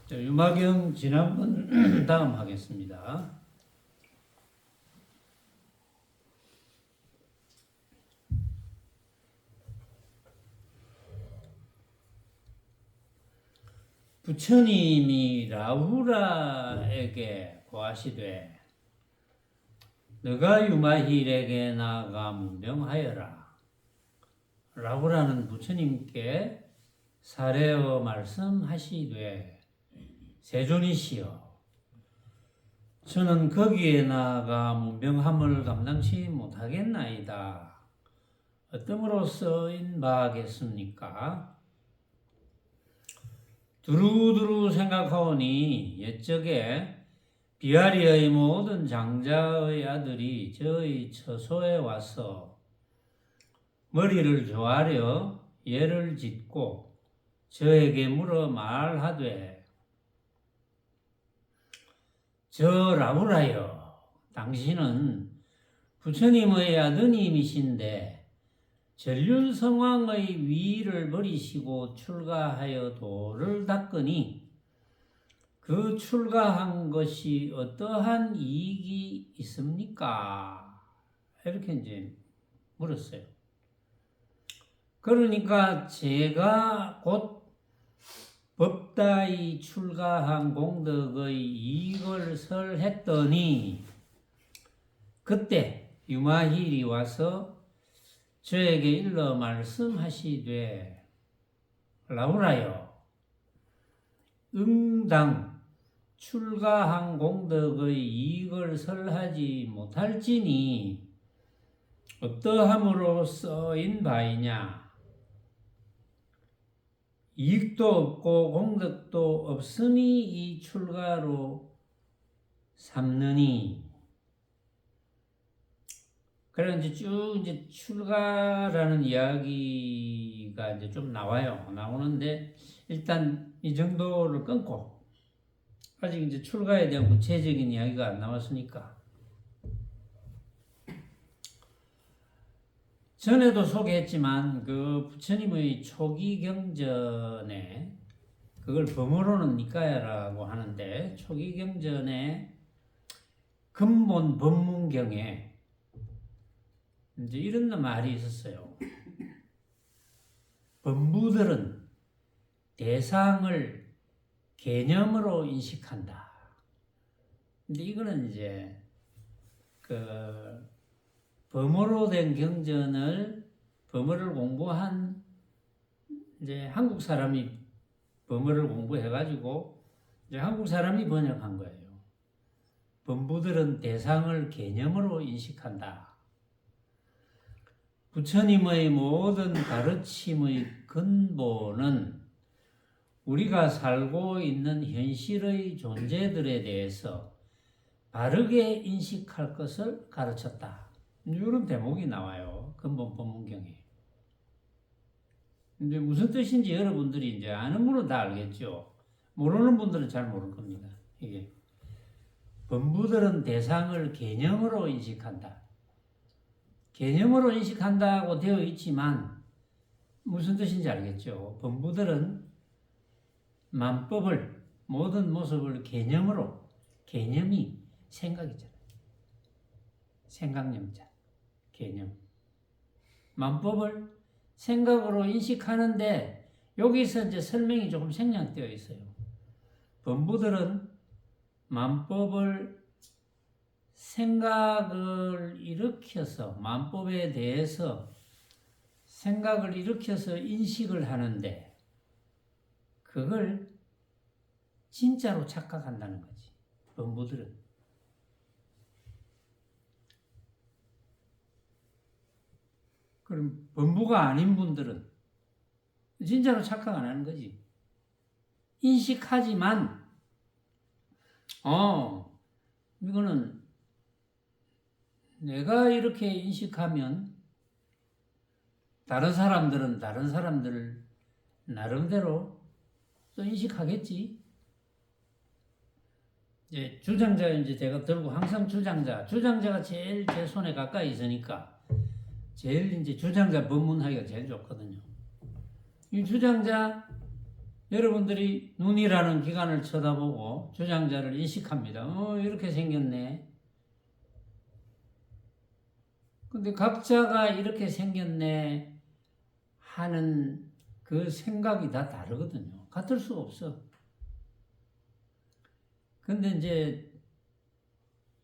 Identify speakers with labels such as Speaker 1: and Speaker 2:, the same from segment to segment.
Speaker 1: 자, 유마경 지난번 다음 하겠습니다. 부처님이 라후라에게 고하시되 너가 유마힐에게 나아가 문병하여라. 라후라는 부처님께 사례어 말씀하시되 세존이시여 저는 거기에 나아가 문병함을 감당치 못하겠나이다. 어떠므로 쓰인 바겠습니까? 두루두루 생각하오니 옛적에 비아리의 모든 장자의 아들이 저의 처소에 와서 머리를 조아려 예를 짓고 저에게 물어 말하되 저 라후라여 당신은 부처님의 아드님이신데 전륜성왕의 위를 버리시고 출가하여 도를 닦으니 그 출가한 것이 어떠한 이익이 있습니까? 이렇게 이제 물었어요. 그러니까 제가 곧 법다이 출가한 공덕의 이익을 설했더니 그때 유마힐이 와서 저에게 일러 말씀하시되 라후라여 응당 출가한 공덕의 이익을 설하지 못할지니 어떠함으로 써인 바이냐. 이익도 없고 공덕도 없음이 이 출가로 삼느니. 그래 이제 쭉 이제 출가라는 이야기가 이제 좀 나오는데 일단 이 정도를 끊고 아직 이제 출가에 대한 구체적인 이야기가 안 나왔으니까 전에도 소개했지만 그 부처님의 초기 경전에 그걸 범어로는 니까야라고 하는데 초기 경전에 근본 법문경에 이제 이런 말이 있었어요. 범부들은 대상을 개념으로 인식한다. 근데 이거는 이제 그 범어로 된 경전을 범어를 공부한 이제 한국 사람이 범어를 공부해가지고 이제 한국 사람이 번역한 거예요. 범부들은 대상을 개념으로 인식한다. 부처님의 모든 가르침의 근본은 우리가 살고 있는 현실의 존재들에 대해서 바르게 인식할 것을 가르쳤다. 이런 대목이 나와요. 근본 법문경에. 근데 무슨 뜻인지 여러분들이 이제 아는 분은 다 알겠죠. 모르는 분들은 잘 모를 겁니다. 이게 범부들은 대상을 개념으로 인식한다. 개념으로 인식한다고 되어 있지만 무슨 뜻인지 알겠죠? 범부들은 만법을 모든 모습을 개념으로 개념이 생각이잖아요. 생각념자 개념 만법을 생각으로 인식하는데 여기서 이제 설명이 조금 생략되어 있어요. 범부들은 만법을 생각을 일으켜서 만법에 대해서 생각을 일으켜서 인식을 하는데 그걸 진짜로 착각한다는 거지. 범부들은. 그럼 범부가 아닌 분들은 진짜로 착각 안 하는 거지. 인식하지만 이거는 내가 이렇게 인식하면 다른 사람들은 다른 사람들을 나름대로 또 인식하겠지. 이제 주장자 이제 제가 들고 항상 주장자가 제일 제 손에 가까이 있으니까 제일 이제 주장자 법문하기가 제일 좋거든요. 이 주장자 여러분들이 눈이라는 기관을 쳐다보고 주장자를 인식합니다. 이렇게 생겼네. 근데 각자가 이렇게 생겼네 하는 그 생각이 다 다르거든요. 같을 수가 없어. 근데 이제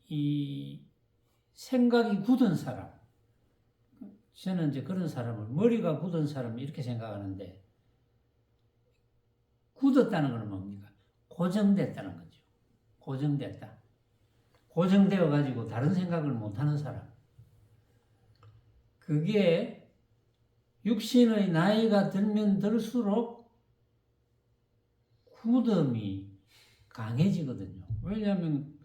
Speaker 1: 이 생각이 굳은 사람, 저는 이제 그런 사람을 머리가 굳은 사람 이렇게 생각하는데, 굳었다는 건 뭡니까? 고정됐다는 거죠. 고정됐다. 고정되어 가지고 다른 생각을 못하는 사람. 그게 육신의 나이가 들면 들수록 굳음이 강해지거든요. 왜냐하면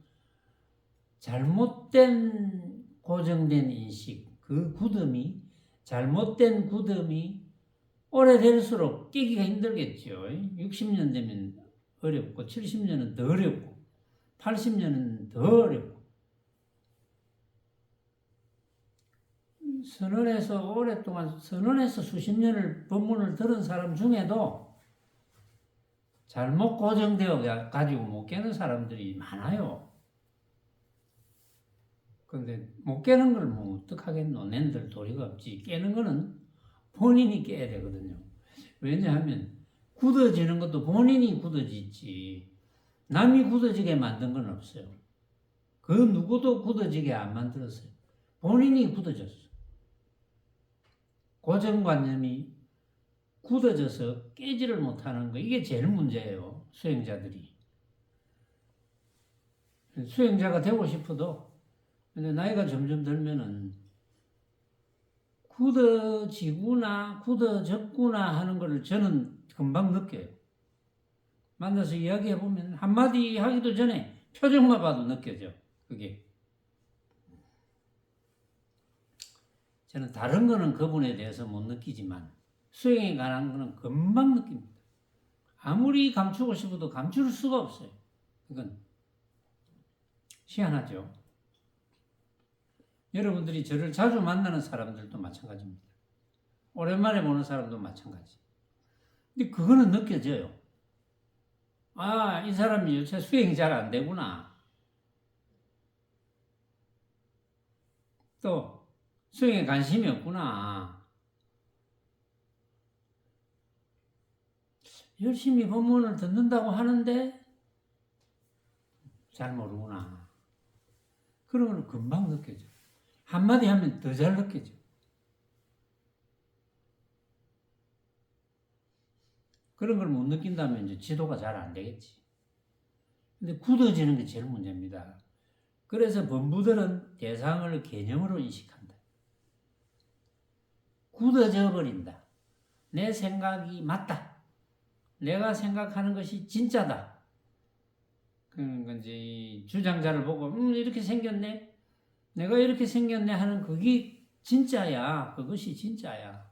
Speaker 1: 잘못된 고정된 인식, 그 굳음이, 잘못된 굳음이 오래될수록 끼기가 힘들겠죠. 60년 되면 어렵고 70년은 더 어렵고 80년은 더 어렵고, 선언해서 오랫동안 선언해서 수십 년을 법문을 들은 사람 중에도 잘못 고정되어 가지고 못 깨는 사람들이 많아요. 근데 못 깨는 걸 뭐 어떡하겠노? 낸들 도리가 없지. 깨는 거는 본인이 깨야 되거든요. 왜냐하면 굳어지는 것도 본인이 굳어지지 남이 굳어지게 만든 건 없어요. 그 누구도 굳어지게 안 만들었어요. 본인이 굳어졌어. 고정관념이 굳어져서 깨지를 못하는 거, 이게 제일 문제예요. 수행자들이. 수행자가 되고 싶어도 근데 나이가 점점 들면은 굳어지구나, 굳어졌구나 하는 것을 저는 금방 느껴요. 만나서 이야기해보면 한마디 하기도 전에 표정만 봐도 느껴져, 그게. 저는 다른 거는 그분에 대해서 못 느끼지만 수행에 관한 거는 금방 느낍니다. 아무리 감추고 싶어도 감출 수가 없어요. 이건 희한하죠. 여러분들이 저를 자주 만나는 사람들도 마찬가지입니다. 오랜만에 보는 사람도 마찬가지. 근데 그거는 느껴져요. 아, 이 사람이 요새 수행이 잘 안 되구나. 또 수행에 관심이 없구나. 열심히 법문을 듣는다고 하는데 잘 모르구나. 그런 건 금방 느껴져. 한마디 하면 더 잘 느껴져. 그런 걸 못 느낀다면 이제 지도가 잘 안 되겠지. 근데 굳어지는 게 제일 문제입니다. 그래서 범부들은 대상을 개념으로 인식한다. 굳어져 버린다. 내 생각이 맞다. 내가 생각하는 것이 진짜다. 그러니까 이제 주장자를 보고 이렇게 생겼네. 내가 이렇게 생겼네 하는 그게 진짜야. 그것이 진짜야.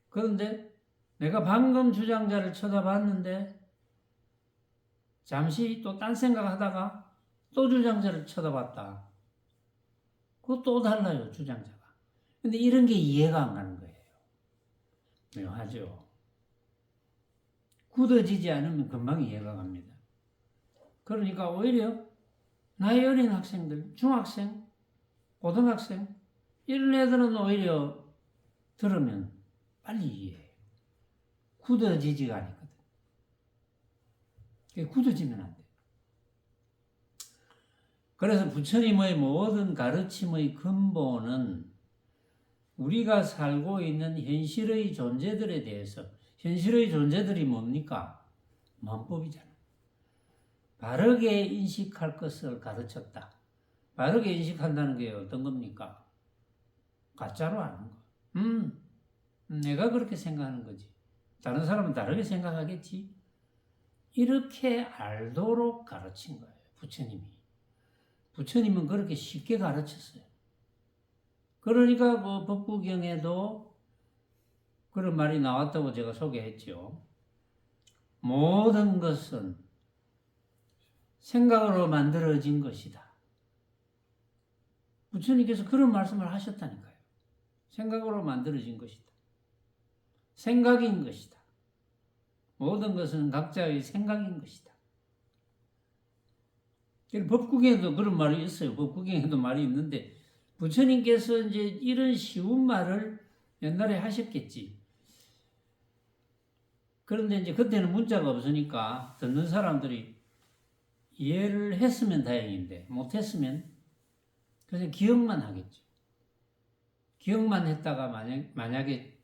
Speaker 1: 그런데 내가 방금 주장자를 쳐다봤는데 잠시 또 딴 생각하다가 또 주장자를 쳐다봤다. 그거 또 달라요, 주장자가. 근데 이런 게 이해가 안 가는 거예요. 묘하죠. 굳어지지 않으면 금방 이해가 갑니다. 그러니까 오히려 나이 어린 학생들, 중학생, 고등학생 이런 애들은 오히려 들으면 빨리 이해해요. 굳어지지가 않거든. 굳어지면 안 돼. 그래서 부처님의 모든 가르침의 근본은 우리가 살고 있는 현실의 존재들에 대해서, 현실의 존재들이 뭡니까? 만법이잖아. 바르게 인식할 것을 가르쳤다. 바르게 인식한다는 게 어떤 겁니까? 가짜로 아는 거. 내가 그렇게 생각하는 거지. 다른 사람은 다르게 생각하겠지. 이렇게 알도록 가르친 거예요, 부처님이. 부처님은 그렇게 쉽게 가르쳤어요. 그러니까 뭐 법구경에도 그런 말이 나왔다고 제가 소개했죠. 모든 것은 생각으로 만들어진 것이다. 부처님께서 그런 말씀을 하셨다니까요. 생각으로 만들어진 것이다. 생각인 것이다. 모든 것은 각자의 생각인 것이다. 법국에도 그런 말이 있어요. 법국에도 말이 있는데 부처님께서 이제 이런 쉬운 말을 옛날에 하셨겠지. 그런데 이제 그때는 문자가 없으니까 듣는 사람들이 이해를 했으면 다행인데 못했으면 그래서 기억만 하겠죠. 기억만 했다가 만약에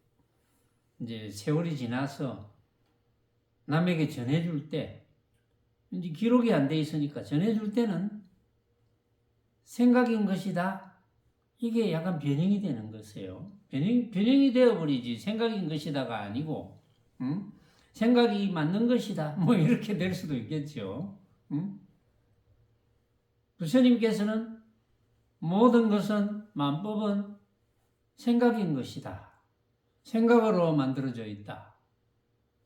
Speaker 1: 이제 세월이 지나서 남에게 전해줄 때 이제 기록이 안 돼 있으니까 전해줄 때는 생각인 것이다. 이게 약간 변형이 되는 것이에요. 변형이 되어버리지 생각인 것이다가 아니고 생각이 맞는 것이다. 뭐 이렇게 될 수도 있겠죠. 부처님께서는 모든 것은 만법은 생각인 것이다. 생각으로 만들어져 있다.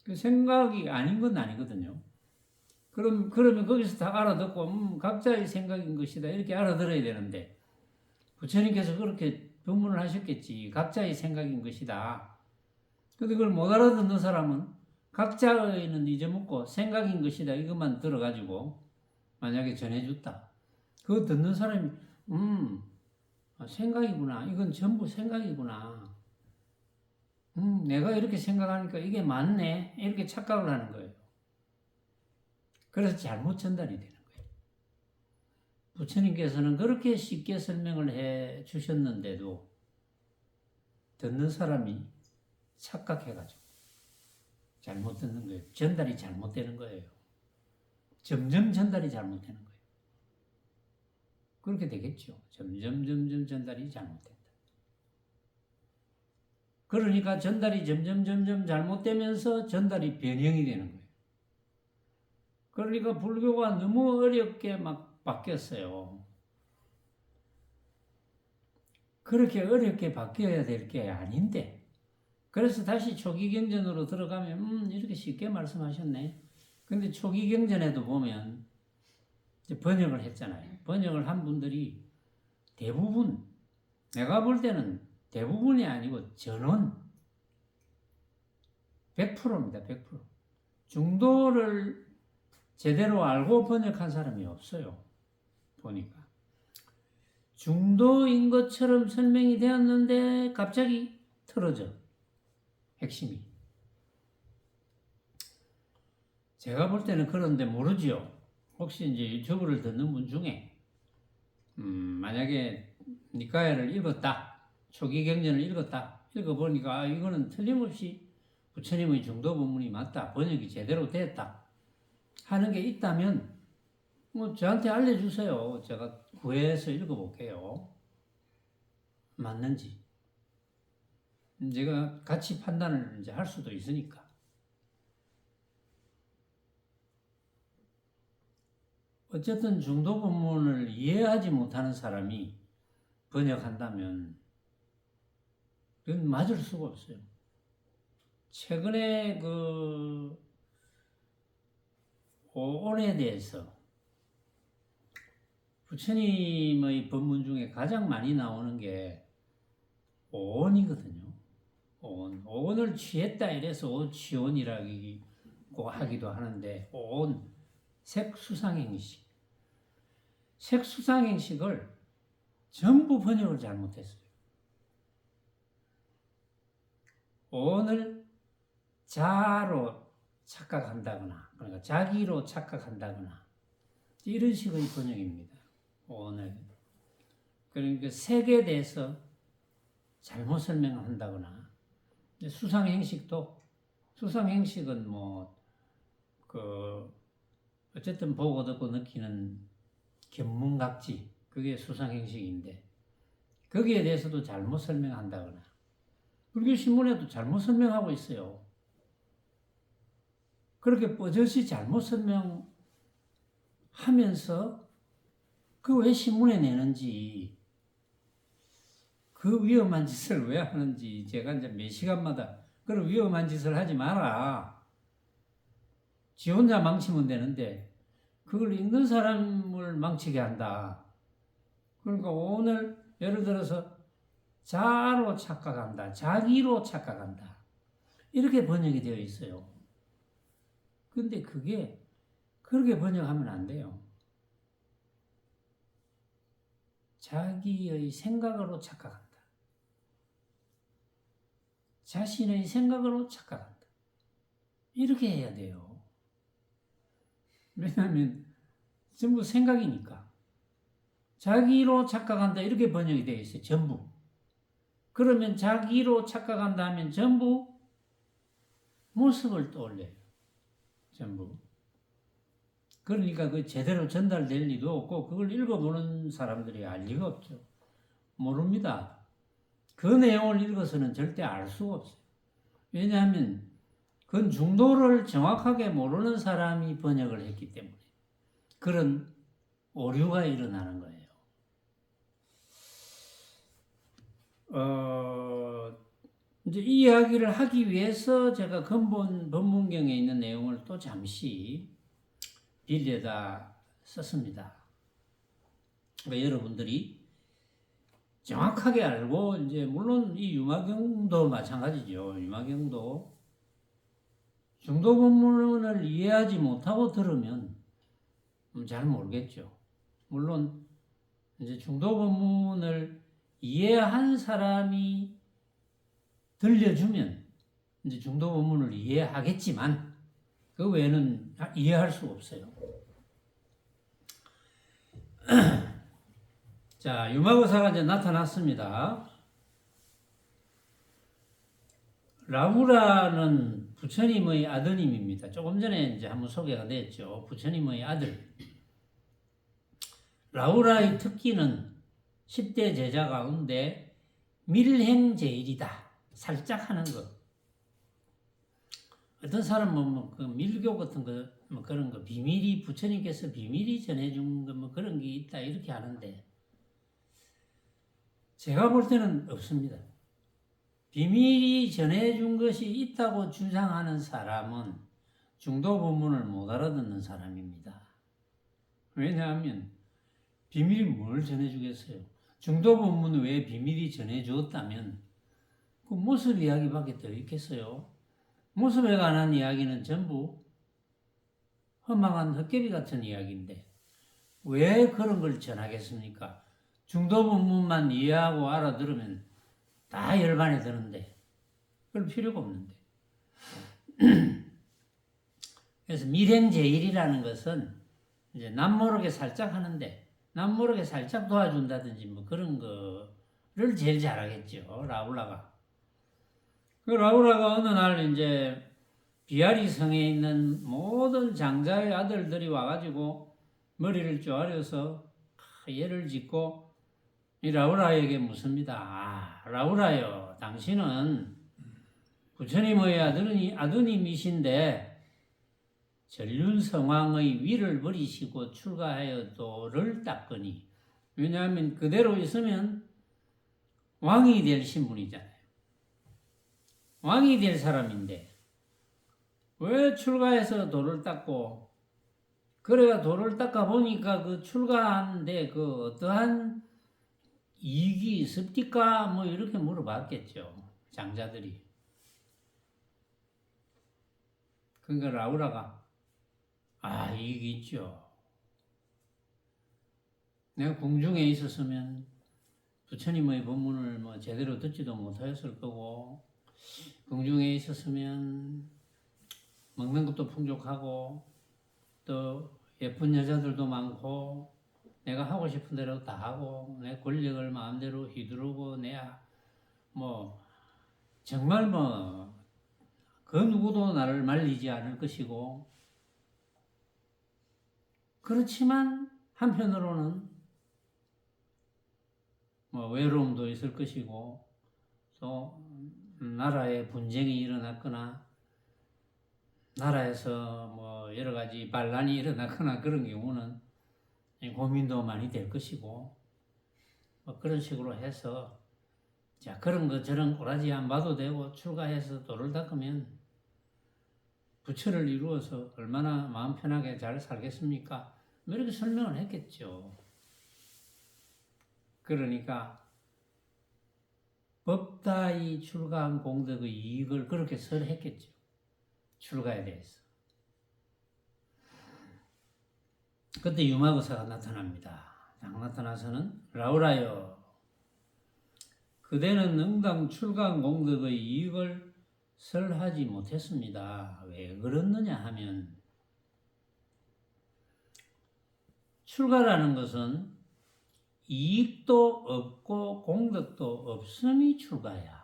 Speaker 1: 그 생각이 아닌 건 아니거든요. 그러면 거기서 다 알아듣고 각자의 생각인 것이다 이렇게 알아들어야 되는데 부처님께서 그렇게 법문을 하셨겠지. 각자의 생각인 것이다. 근데 그걸 못 알아듣는 사람은 각자의는 잊어먹고 생각인 것이다 이것만 들어가지고 만약에 전해줬다. 그거 듣는 사람이 생각이구나. 이건 전부 생각이구나. 내가 이렇게 생각하니까 이게 맞네. 이렇게 착각을 하는 거예요. 그래서 잘못 전달이 되는 거예요. 부처님께서는 그렇게 쉽게 설명을 해 주셨는데도 듣는 사람이 착각해가지고 잘못 듣는 거예요. 전달이 잘못되는 거예요. 점점 전달이 잘못되는 거예요. 그렇게 되겠죠. 점점 전달이 잘못된다. 그러니까 전달이 점점 잘못되면서 전달이 변형이 되는 거예요. 그러니까 불교가 너무 어렵게 막 바뀌었어요. 그렇게 어렵게 바뀌어야 될 게 아닌데 그래서 다시 초기경전으로 들어가면 이렇게 쉽게 말씀하셨네. 근데 초기경전에도 보면 이제 번역을 했잖아요. 번역을 한 분들이 대부분 내가 볼 때는 대부분이 아니고 전원 100%입니다. 100%. 중도를 제대로 알고 번역한 사람이 없어요. 보니까. 중도인 것처럼 설명이 되었는데 갑자기 틀어져. 핵심이. 제가 볼 때는 그런데 모르지요. 혹시 이제 유튜브를 듣는 분 중에 만약에 니까야를 읽었다. 초기 경전을 읽어보니까 이거는 틀림없이 부처님의 중도 본문이 맞다. 번역이 제대로 됐다. 하는 게 있다면 뭐 저한테 알려주세요. 제가 구해서 읽어볼게요. 맞는지. 제가 같이 판단을 이제 할 수도 있으니까. 어쨌든 중도 본문을 이해하지 못하는 사람이 번역한다면 그건 맞을 수가 없어요. 최근에 그 오온에 대해서 부처님의 법문 중에 가장 많이 나오는 게 오온이거든요. 오온을 취했다 이래서 오취온이라고 하기도 하는데 오온, 색수상행식. 색수상행식을 전부 번역을 잘못했어요. 오온을 자로 착각한다거나 그러니까 자기로 착각한다거나 이런 식의 번역입니다. 오늘 그러니까 색에 대해서 잘못 설명한다거나 수상행식도 수상행식은 어쨌든 보고 듣고 느끼는 견문각지 그게 수상행식인데 거기에 대해서도 잘못 설명한다거나 불교 신문에도 잘못 설명하고 있어요. 그렇게 뻗어시 잘못 설명하면서 그 왜 신문에 내는지 그 위험한 짓을 왜 하는지 제가 이제 몇 시간마다 그런 위험한 짓을 하지 마라. 지 혼자 망치면 되는데 그걸 읽는 사람을 망치게 한다. 그러니까 오늘 예를 들어서 자로 착각한다. 자기로 착각한다. 이렇게 번역이 되어 있어요. 근데 그게 그렇게 번역하면 안 돼요. 자기의 생각으로 착각한다. 자신의 생각으로 착각한다. 이렇게 해야 돼요. 왜냐하면 전부 생각이니까. 자기로 착각한다 이렇게 번역이 되어 있어요. 전부. 그러면 자기로 착각한다 하면 전부 모습을 떠올려요. 전부. 그러니까 그 제대로 전달될 리도 없고 그걸 읽어보는 사람들이 알 리가 없죠. 모릅니다. 그 내용을 읽어서는 절대 알 수가 없어요. 왜냐하면 그건 중도를 정확하게 모르는 사람이 번역을 했기 때문에 그런 오류가 일어나는 거예요. 이제 이 이야기를 하기 위해서 제가 근본 법문경에 있는 내용을 또 잠시 빌려다 썼습니다. 그러니까 여러분들이 정확하게 알고 이제 물론 이 유마경도 마찬가지죠. 유마경도 중도 법문을 이해하지 못하고 들으면 잘 모르겠죠. 물론 이제 중도 법문을 이해한 사람이 들려주면 이제 중도 법문을 이해하겠지만 그 외에는 이해할 수 없어요. 자, 유마고사가 이제 나타났습니다. 라우라는 부처님의 아드님입니다. 조금 전에 이제 한번 소개가 됐죠. 부처님의 아들. 라우라의 특기는 10대 제자 가운데 밀행제일이다. 살짝 하는 거. 어떤 사람은 그 밀교 같은 거, 그런 거, 비밀이, 부처님께서 비밀이 전해준 거, 그런 게 있다. 이렇게 하는데, 제가 볼 때는 없습니다. 비밀이 전해준 것이 있다고 주장하는 사람은 중도 법문을 못 알아듣는 사람입니다. 왜냐하면 비밀이 뭘 전해주겠어요? 중도 법문은 왜 비밀이 전해주었다면 그 모습 이야기밖에 더 있겠어요? 모습에 관한 이야기는 전부 허망한 헛개비 같은 이야기인데 왜 그런 걸 전하겠습니까? 중도 법문만 이해하고 알아들으면 다 열반에 드는데 그럴 필요가 없는데 그래서 밀행제일이라는 것은 이제 남모르게 살짝 하는데 남모르게 살짝 도와준다든지 뭐 그런 거를 제일 잘하겠죠. 라울라가. 그 라울라가 어느 날 이제 비아리 성에 있는 모든 장자의 아들들이 와가지고 머리를 쪼아려서 예를 짓고 이 라우라에게 묻습니다. 라우라요, 당신은 부처님의 아드님이신데 전륜성왕의 위를 버리시고 출가하여 도를 닦으니 왜냐하면 그대로 있으면 왕이 될 신분이잖아요. 왕이 될 사람인데 왜 출가해서 도를 닦고 그래가 도를 닦아 보니까 그 출가하는데 그 어떠한 이익이 있습니까? 뭐 이렇게 물어봤겠죠. 장자들이. 그러니까 라우라가 이익이 있죠. 내가 궁중에 있었으면 부처님의 법문을 뭐 제대로 듣지도 못하였을 거고 궁중에 있었으면 먹는 것도 풍족하고 또 예쁜 여자들도 많고 내가 하고 싶은 대로 다 하고 내 권력을 마음대로 휘두르고 내야 뭐 정말 뭐 그 누구도 나를 말리지 않을 것이고 그렇지만 한편으로는 뭐 외로움도 있을 것이고 또 나라에 분쟁이 일어났거나 나라에서 뭐 여러 가지 반란이 일어나거나 그런 경우는 고민도 많이 될 것이고 뭐 그런 식으로 해서 자 그런 거 저런 꼬라지 안 봐도 되고 출가해서 도를 닦으면 부처를 이루어서 얼마나 마음 편하게 잘 살겠습니까? 뭐 이렇게 설명을 했겠죠. 그러니까 법다이 출가한 공덕의 이익을 그렇게 설했겠죠. 출가에 대해서. 그때 유마거사가 나타납니다. 딱 나타나서는 라우라여, 그대는 응당 출간 공덕의 이익을 설하지 못했습니다. 왜 그렇느냐 하면, 출가라는 것은 이익도 없고 공덕도 없음이 출가야.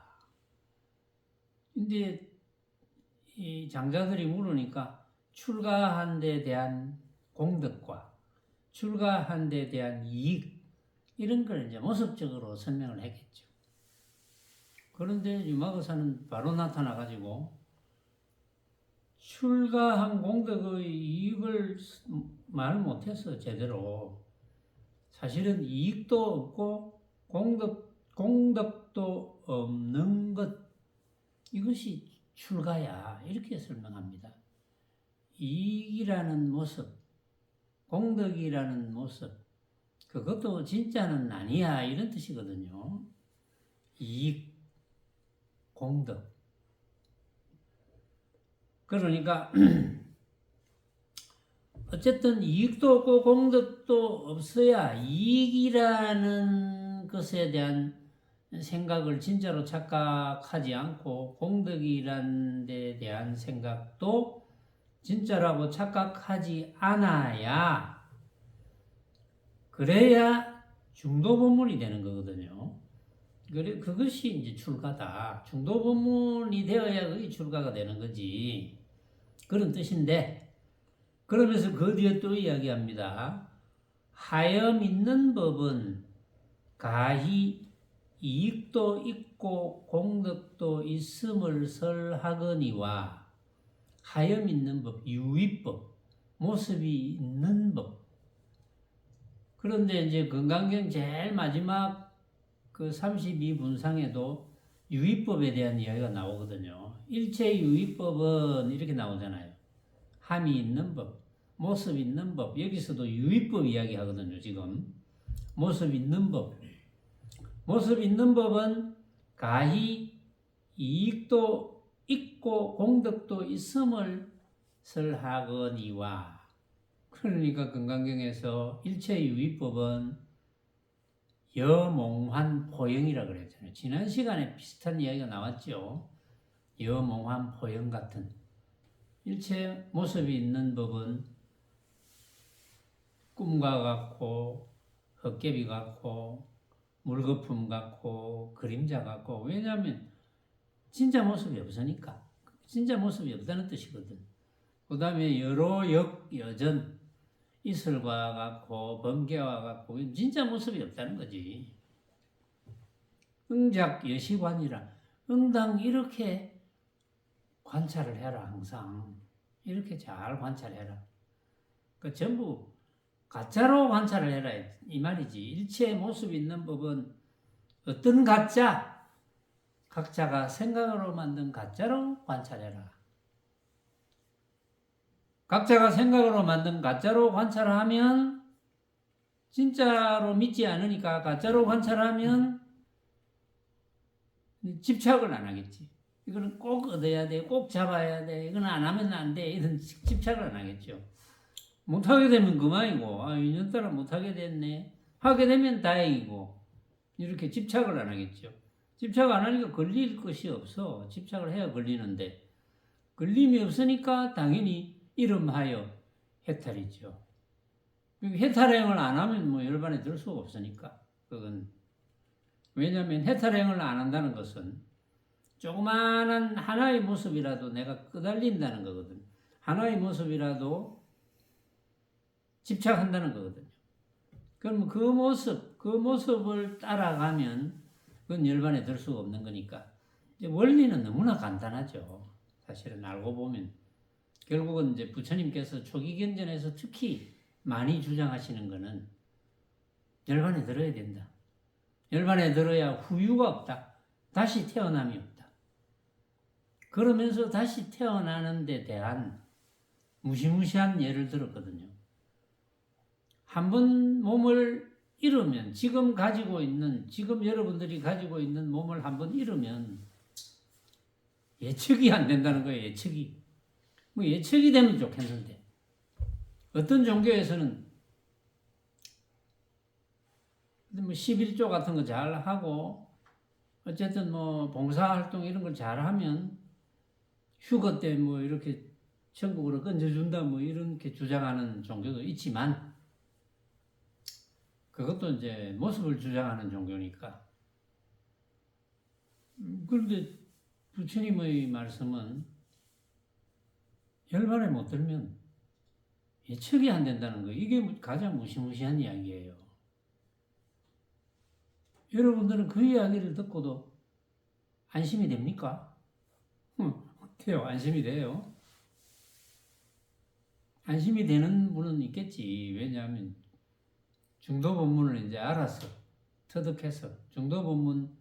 Speaker 1: 근데 이 장자들이 물으니까 출가한 데 대한 공덕과 출가한 데 대한 이익, 이런 걸 이제 모습적으로 설명을 했겠죠. 그런데 유마거사는 바로 나타나가지고 출가한 공덕의 이익을 말 못해서 제대로, 사실은 이익도 없고 공덕도 없는 것, 이것이 출가야, 이렇게 설명합니다. 이익이라는 모습, 공덕이라는 모습, 그것도 진짜는 아니야, 이런 뜻이거든요. 이익, 공덕. 그러니까 어쨌든 이익도 없고 공덕도 없어야 이익이라는 것에 대한 생각을 진짜로 착각하지 않고, 공덕이라는 데 대한 생각도 진짜라고 착각하지 않아야, 그래야 중도본문이 되는 거거든요. 그래, 그것이 이제 출가다. 중도본문이 되어야 그게 출가가 되는 거지. 그런 뜻인데, 그러면서 그 뒤에 또 이야기합니다. 하여 믿는 법은 가히 이익도 있고 공덕도 있음을 설하거니와, 하여 믿는 법, 유의법, 모습이 있는 법. 그런데 이제 건강경 제일 마지막 그 32분상에도 유의법에 대한 이야기가 나오거든요. 일체 유의법은 이렇게 나오잖아요. 함이 있는 법, 모습 있는 법. 여기서도 유의법 이야기 하거든요, 지금. 모습 있는 법. 모습 있는 법은 가히 이익도 있고 공덕도 있음을 설하거니와. 그러니까 건강경에서 일체 유의법은 여몽환 포영이라 그랬잖아요. 지난 시간에 비슷한 이야기가 나왔죠. 여몽환 포영 같은. 일체 모습이 있는 법은 꿈과 같고 헛개비 같고 물거품 같고 그림자 같고, 왜냐하면 진짜 모습이 없으니까. 진짜 모습이 없다는 뜻이거든. 그 다음에 여로 여전, 이슬과 같고 번개와 같고, 진짜 모습이 없다는 거지. 응작 여시관이라, 응당 이렇게 관찰을 해라. 항상 이렇게 잘 관찰해라. 그 전부 가짜로 관찰을 해라, 이 말이지. 일체의 모습이 있는 법은 어떤 가짜? 각자가 생각으로 만든 가짜로 관찰해라. 각자가 생각으로 만든 가짜로 관찰하면, 진짜로 믿지 않으니까 가짜로 관찰하면 집착을 안 하겠지. 이거는 꼭 얻어야 돼, 꼭 잡아야 돼, 이건 안 하면 안 돼, 이런 집착을 안 하겠죠. 못하게 되면 그만이고, 아, 인연따라 못하게 됐네. 하게 되면 다행이고, 이렇게 집착을 안 하겠죠. 집착 안 하니까 걸릴 것이 없어. 집착을 해야 걸리는데, 걸림이 없으니까 당연히 이름하여 해탈이죠. 해탈행을 안 하면 뭐 열반에 들 수가 없으니까, 그건. 왜냐하면 해탈행을 안 한다는 것은 조그마한 하나의 모습이라도 내가 끄달린다는 거거든. 하나의 모습이라도 집착한다는 거거든요. 그럼 그 모습을 따라가면 그건 열반에 들 수가 없는 거니까. 이제 원리는 너무나 간단하죠. 사실은 알고 보면. 결국은 이제 부처님께서 초기경전에서 특히 많이 주장하시는 거는 열반에 들어야 된다. 열반에 들어야 후유가 없다. 다시 태어남이 없다. 그러면서 다시 태어나는 데 대한 무시무시한 예를 들었거든요. 한번 몸을 잃으면, 지금 여러분들이 가지고 있는 몸을 한번 잃으면 예측이 안 된다는 거예요. 예측이. 뭐 예측이 되면 좋겠는데, 어떤 종교에서는 뭐 11조 같은 거 잘 하고 어쨌든 뭐 봉사활동 이런 걸 잘하면 휴거 때 뭐 이렇게 천국으로 건져준다 뭐 이렇게 주장하는 종교도 있지만 그것도 이제 모습을 주장하는 종교니까. 그런데 부처님의 말씀은 열반에 못 들면 예측이 안 된다는 거, 이게 가장 무시무시한 이야기예요. 여러분들은 그 이야기를 듣고도 안심이 됩니까? 어때요? 안심이 돼요? 안심이 되는 분은 있겠지. 왜냐하면 중도 본문을 이제 알아서 터득해서 중도 본문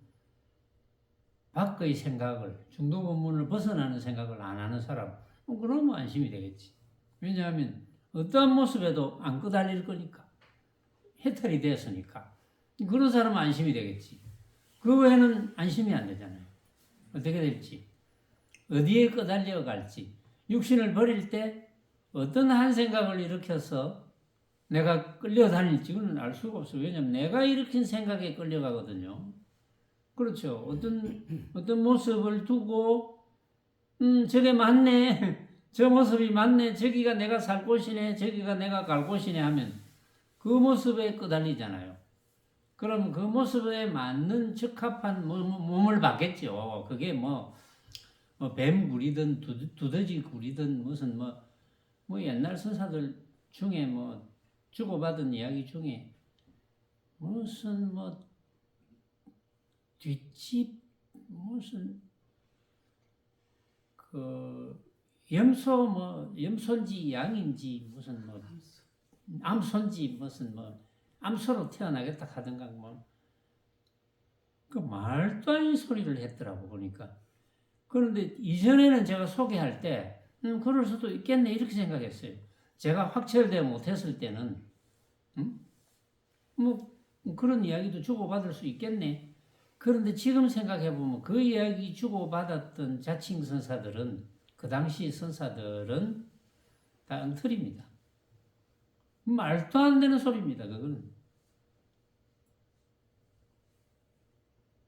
Speaker 1: 밖의 생각을, 중도 본문을 벗어나는 생각을 안 하는 사람, 그러면 안심이 되겠지. 왜냐하면 어떠한 모습에도 안 끄달릴 거니까. 해탈이 됐으니까. 그런 사람은 안심이 되겠지. 그 외에는 안심이 안 되잖아요. 어떻게 될지, 어디에 끄달려 갈지, 육신을 버릴 때 어떤 한 생각을 일으켜서 내가 끌려다닐지 그건 알 수가 없어요. 왜냐하면 내가 일으킨 생각에 끌려가거든요. 그렇죠. 어떤 모습을 두고 저게 맞네, 저 모습이 맞네, 저기가 내가 살 곳이네, 저기가 내가 갈 곳이네 하면 그 모습에 끄달리잖아요. 그럼 그 모습에 맞는 적합한 몸을 받겠죠. 그게 뱀 굴이든 두더지 굴이든 무슨 뭐 옛날 선사들 중에 뭐 주고받은 이야기 중에 무슨 뒷집 무슨 그 염소인지 양인지 무슨 암소인지 무슨 암소로 태어나겠다 하던가 그 말도 아닌 소리를 했더라고 보니까. 그런데 이전에는 제가 소개할 때 그럴 수도 있겠네 이렇게 생각했어요. 제가 확철되어 못했을 때는 뭐 그런 이야기도 주고받을 수 있겠네. 그런데 지금 생각해보면 그 이야기 주고받았던 자칭 선사들은, 그 당시 선사들은 다 엉터리입니다. 말도 안 되는 소리입니다. 그거는.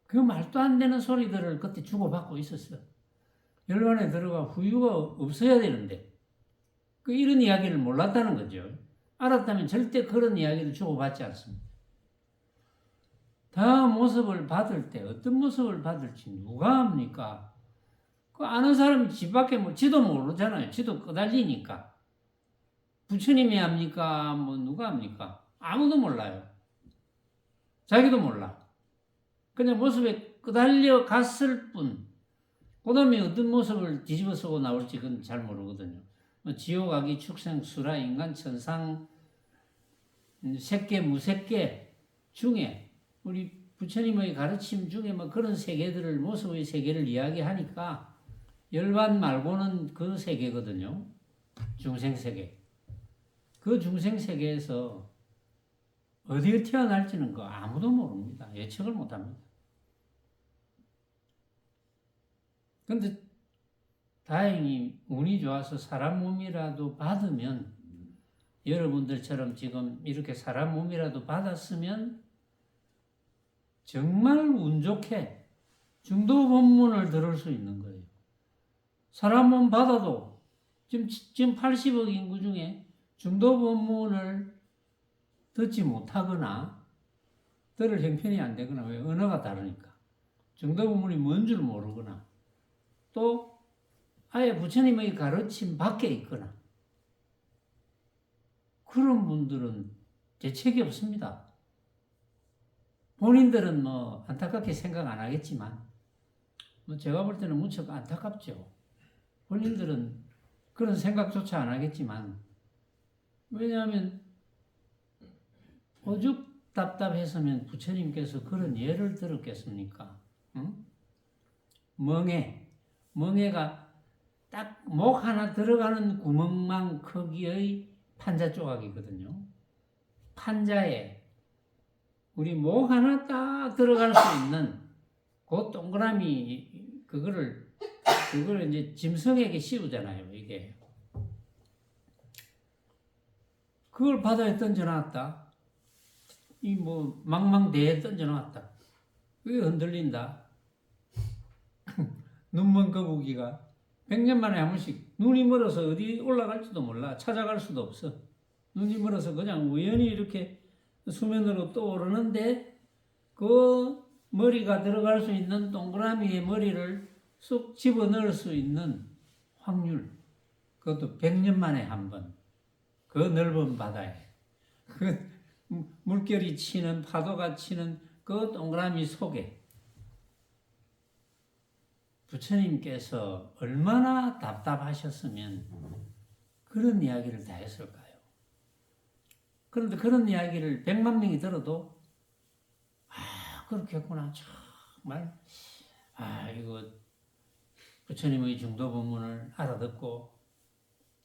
Speaker 1: 그 말도 안 되는 소리들을 그때 주고받고 있었어요. 열반에 들어가 후유가 없어야 되는데 이런 이야기를 몰랐다는 거죠. 알았다면 절대 그런 이야기를 주고받지 않습니다. 다음 모습을 받을 때 어떤 모습을 받을지 누가 합니까? 그 아는 사람이 지밖에 지도 모르잖아요. 지도 끄달리니까. 부처님이 합니까? 누가 합니까? 아무도 몰라요. 자기도 몰라. 그냥 모습에 끄달려 갔을 뿐. 그 다음에 어떤 모습을 뒤집어 쓰고 나올지 그건 잘 모르거든요. 지옥, 악이, 축생, 수라, 인간, 천상, 색계, 무색계 중에 우리 부처님의 가르침 중에 그런 세계들을, 모습의 세계를 이야기하니까 열반 말고는 그 세계거든요. 중생세계. 그 중생세계에서 어디에 태어날지는 아무도 모릅니다. 예측을 못합니다. 근데 다행히 운이 좋아서 사람 몸이라도 받으면, 여러분들처럼 지금 이렇게 사람 몸이라도 받았으면 정말 운 좋게 중도 법문을 들을 수 있는 거예요. 사람 몸 받아도 지금 80억 인구 중에 중도 법문을 듣지 못하거나 들을 형편이 안 되거나, 왜? 언어가 다르니까. 중도 법문이 뭔 줄 모르거나 또 아예 부처님의 가르침 밖에 있거나 그런 분들은 대책이 없습니다. 본인들은 안타깝게 생각 안 하겠지만 제가 볼 때는 무척 안타깝죠. 본인들은 그런 생각조차 안 하겠지만, 왜냐하면 오죽 답답했으면 부처님께서 그런 예를 들었겠습니까? 응? 멍에가 딱 목 하나 들어가는 구멍만 크기의 판자 조각이거든요. 판자에 우리 목 하나 딱 들어갈 수 있는 그 동그라미, 그거를 이제 짐승에게 씌우잖아요, 이게. 그걸 바다에 던져놨다. 이 뭐 망망대해 던져놨다. 그게 흔들린다. 눈먼 거북이가 100년 만에 한 번씩 눈이 멀어서 어디 올라갈지도 몰라. 찾아갈 수도 없어. 눈이 멀어서 그냥 우연히 이렇게 수면으로 떠오르는데 그 머리가 들어갈 수 있는 동그라미의 머리를 쑥 집어넣을 수 있는 확률. 그것도 100년 만에 한 번. 그 넓은 바다에. 그 물결이 치는, 파도가 치는 그 동그라미 속에 부처님께서 얼마나 답답하셨으면 그런 이야기를 다 했을까요? 그런데 그런 이야기를 100만 명이 들어도 그렇겠구나. 정말 이거 부처님의 중도 법문을 알아듣고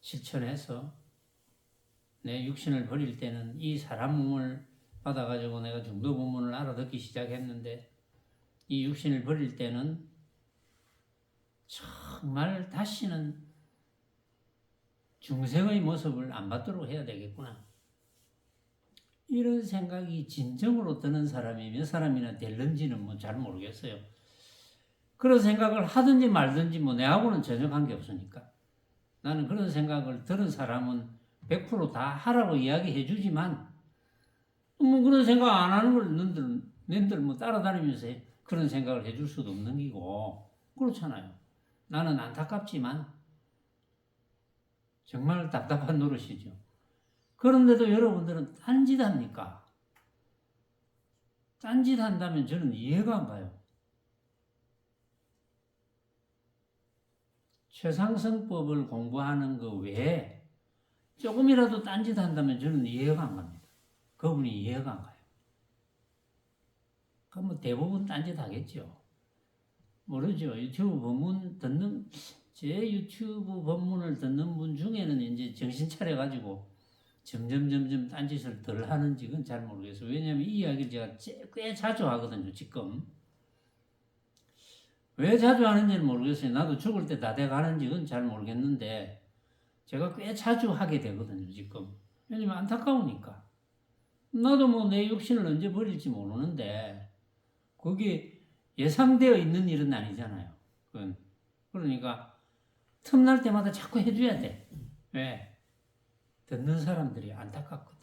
Speaker 1: 실천해서 내 육신을 버릴 때는 이 사람 몸을 받아가지고 내가 중도 법문을 알아듣기 시작했는데 이 육신을 버릴 때는 정말 다시는 중생의 모습을 안 받도록 해야 되겠구나. 이런 생각이 진정으로 드는 사람이 몇 사람이나 될는지는 뭐 잘 모르겠어요. 그런 생각을 하든지 말든지 뭐 내하고는 전혀 관계없으니까. 나는 그런 생각을 들은 사람은 100%다 하라고 이야기해 주지만 뭐 그런 생각 안 하는 걸 nen들 뭐 따라다니면서 그런 생각을 해줄 수도 없는 기고 그렇잖아요. 나는 안타깝지만 정말 답답한 노릇이죠. 그런데도 여러분들은 딴짓합니까? 딴짓한다면 저는 이해가 안 가요. 최상승법을 공부하는 거 외에 조금이라도 딴짓한다면 저는 이해가 안 갑니다. 그분이 이해가 안 가요. 그럼 뭐 대부분 딴짓하겠죠. 모르죠. 유튜브 법문 듣는 제 유튜브 법문을 듣는 분 중에는 이제 정신 차려가지고 점점 딴짓을 덜 하는지 그건 잘 모르겠어요. 왜냐하면 이 이야기를 제가 꽤 자주 하거든요. 지금 왜 자주 하는지는 모르겠어요. 나도 죽을 때 다 돼가는지 그건 잘 모르겠는데 제가 꽤 자주 하게 되거든요. 지금 왜냐면 안타까우니까. 나도 뭐 내 육신을 언제 버릴지 모르는데 그게 예상되어 있는 일은 아니잖아요. 그건. 그러니까 틈날 때마다 자꾸 해줘야 돼. 왜? 듣는 사람들이 안타깝거든.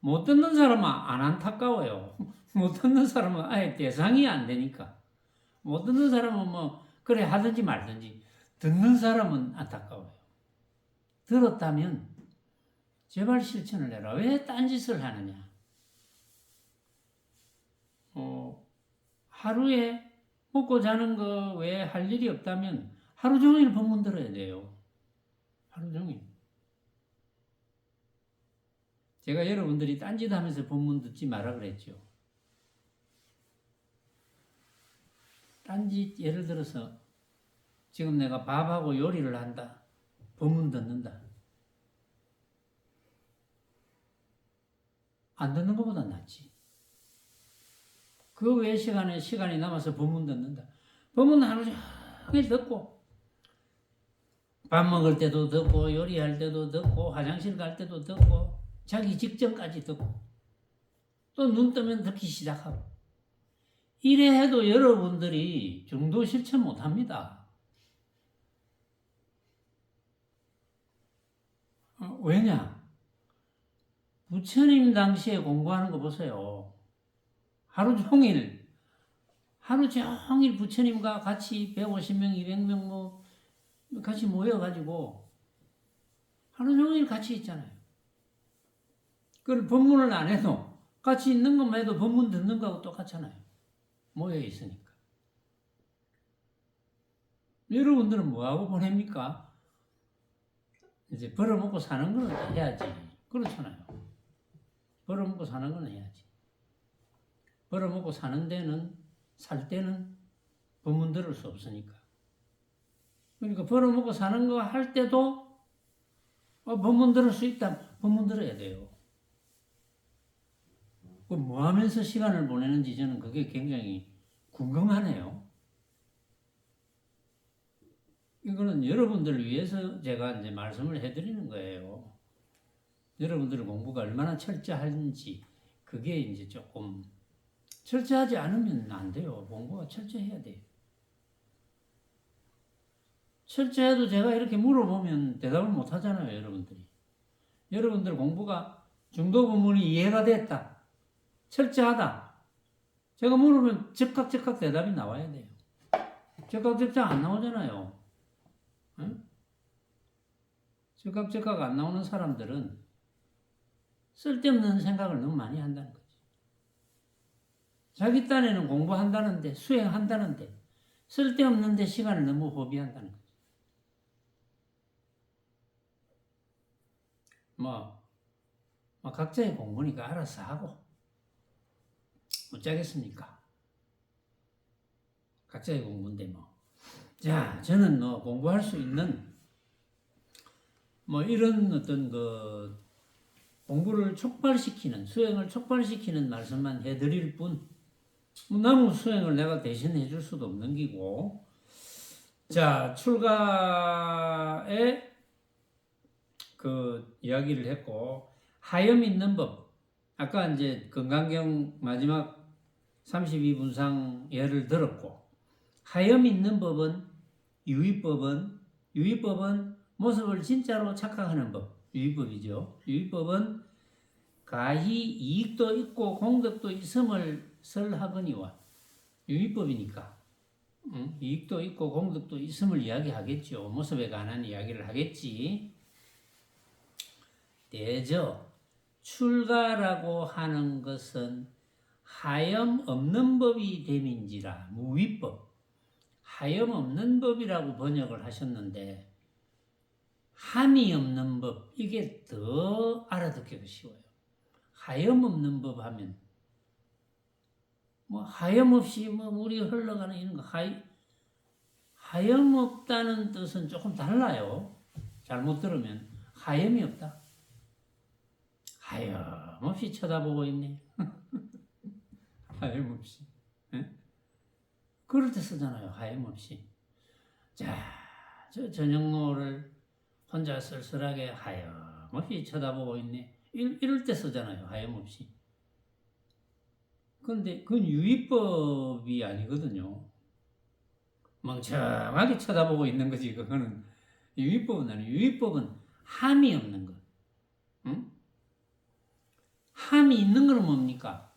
Speaker 1: 못 듣는 사람은 안 안타까워요. 못 듣는 사람은 아예 대상이 안 되니까. 못 듣는 사람은 뭐 그래 하든지 말든지 듣는 사람은 안타까워요. 들었다면 제발 실천을 해라. 왜 딴짓을 하느냐? 하루에 먹고 자는 거 외에 할 일이 없다면 하루 종일 법문 들어야 돼요. 하루 종일. 제가 여러분들이 딴짓하면서 법문 듣지 마라 그랬죠. 딴짓 예를 들어서 지금 내가 밥하고 요리를 한다. 법문 듣는다. 안 듣는 것보다 낫지. 그 외 시간이 남아서 법문 듣는다. 법문 하루 종일 듣고 밥 먹을 때도 듣고 요리할 때도 듣고 화장실 갈 때도 듣고 자기 직전까지 듣고 또 눈 뜨면 듣기 시작하고 이래 해도 여러분들이 중도 실천 못합니다. 왜냐? 부처님 당시에 공부하는 거 보세요. 하루 종일 부처님과 같이 150명, 200명 뭐 같이 모여가지고 하루 종일 같이 있잖아요. 그걸 법문을 안 해도 같이 있는 것만 해도 법문 듣는 거하고 똑같잖아요. 모여 있으니까. 여러분들은 뭐하고 보냅니까? 이제 벌어먹고 사는 건 해야지. 그렇잖아요. 벌어먹고 사는 건 해야지. 벌어먹고 살 때는 법문 들을 수 없으니까. 그러니까 벌어먹고 사는 거 할 때도 법문 들을 수 있다. 법문 들어야 돼요. 뭐 하면서 시간을 보내는지 저는 그게 굉장히 궁금하네요. 이거는 여러분들을 위해서 제가 이제 말씀을 해드리는 거예요. 여러분들의 공부가 얼마나 철저한지 그게 이제 조금 철저하지 않으면 안 돼요. 공부가 철저해야 돼요. 철저해도 제가 이렇게 물어보면 대답을 못 하잖아요, 여러분들이. 여러분들 공부가 중도 부분이 이해가 됐다. 철저하다. 제가 물으면 즉각 대답이 나와야 돼요. 즉각 안 나오잖아요. 응? 즉각 안 나오는 사람들은 쓸데없는 생각을 너무 많이 한다는 거지. 자기 딴에는 공부한다는데, 수행한다는데, 쓸데없는데 시간을 너무 허비한다는 거지. 각자의 공부니까 알아서 하고, 어쩌겠습니까? 각자의 공부인데 자, 저는 공부할 수 있는 이런 어떤 공부를 촉발시키는, 수행을 촉발시키는 말씀만 해드릴 뿐, 남은 수행을 내가 대신 해줄 수도 없는 기고. 자, 출가에 이야기를 했고, 하염 있는 법. 아까 이제 건강경 마지막 32분상 예를 들었고, 하염 있는 법은 유의법은 모습을 진짜로 착각하는 법. 유의법이죠. 유의법은 가히 이익도 있고 공덕도 있음을 설하거니와. 유의법이니까 이익도 있고 공덕도 있음을 이야기하겠죠. 모습에 관한 이야기를 하겠지. 대저 출가라고 하는 것은 하염 없는 법이 됨인지라. 무위법. 하염 없는 법이라고 번역을 하셨는데, 함이 없는 법, 이게 더 알아듣기가 쉬워요. 하염 없는 법 하면 하염 없이 물이 흘러가는 이런 거, 하염 없다는 뜻은 조금 달라요. 잘못 들으면 하염이 없다. 하염 없이 쳐다보고 있네. 하염 없이. 네? 그럴 때 쓰잖아요. 하염 없이. 자, 저 저녁노를 혼자 쓸쓸하게 하염 없이 쳐다보고 있네. 이럴 때 쓰잖아요. 하염 없이. 근데 그건 유의법이 아니거든요. 멍청하게 쳐다보고 있는 거지. 그거는 유의법은 아니에요. 유의법은 함이 없는 것. 응? 함이 있는 건 뭡니까?